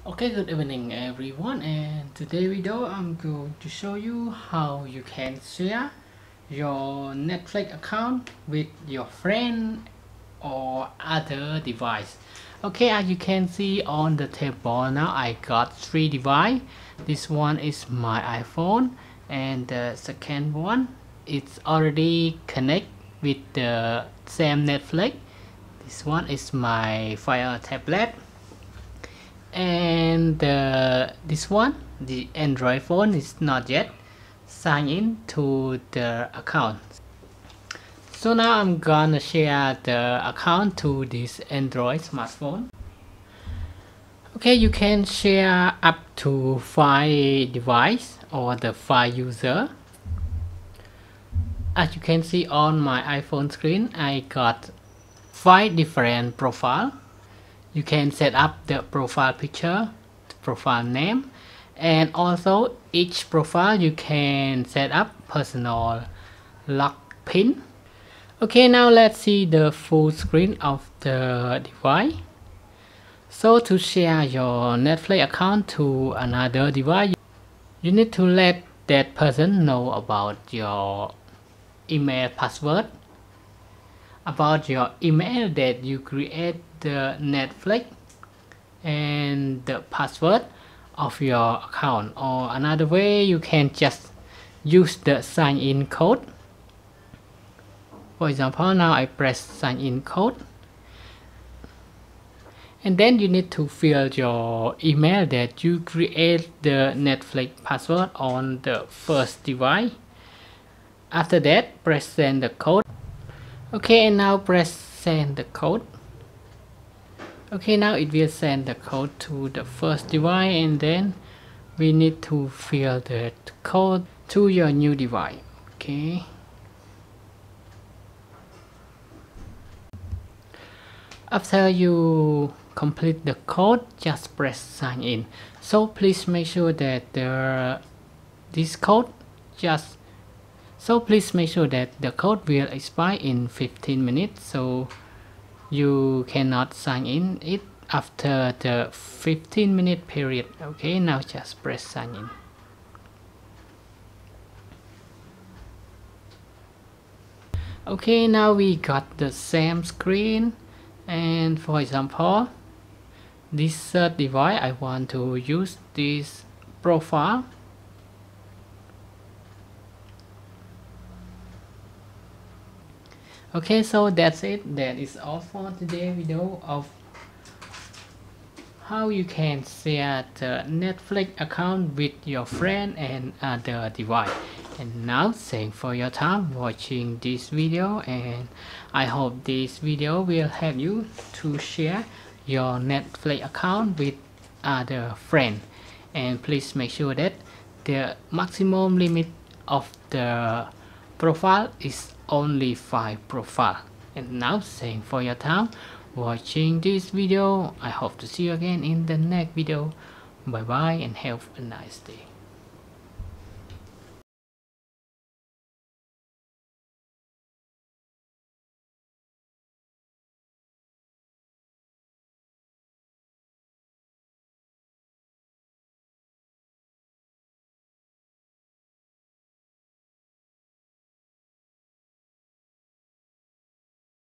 Okay, good evening everyone, and today video I'm going to show you how you can share your Netflix account with your friend or other device. Okay, as you can see on the table now, I got three devices. This one is my iPhone, and the second one it's already connect with the same Netflix. This one is my Fire tablet, and this one, the Android phone, is not yet signed in to the account. So now I'm gonna share the account to this Android smartphone. Okay, you can share up to 5 device or the 5 user. As you can see on my iPhone screen, I got 5 different profile. You can set up the profile picture, the profile name, and also each profile you can set up personal lock pin. Okay, now let's see the full screen of the device. So to share your Netflix account to another device, you need to let that person know about your email password, about your email that you create the Netflix, and the password of your account. Or another way, you can just use the sign in code. For example, now I press sign in code, and then you need to fill your email that you create the Netflix password on the first device. After that, press send the code. Okay, and now press send the code. Okay, now it will send the code to the first device, and then we need to fill the code to your new device. Okay. After you complete the code, just press sign in. So please make sure that the code will expire in 15 minutes, so you cannot sign in it after the 15-minute period. Okay, now just press sign in. Okay, now we got the same screen, and for example, this third device, I want to use this profile. Okay, so that's it. That is all for today's video of how you can share the Netflix account with your friend and other device. And now thanks for your time watching this video, and I hope this video will help you to share your Netflix account with other friends. And please make sure that the maximum limit of the profile is only 5 profile. And now thanks for your time watching this video. I hope to see you again in the next video. Bye bye and have a nice day.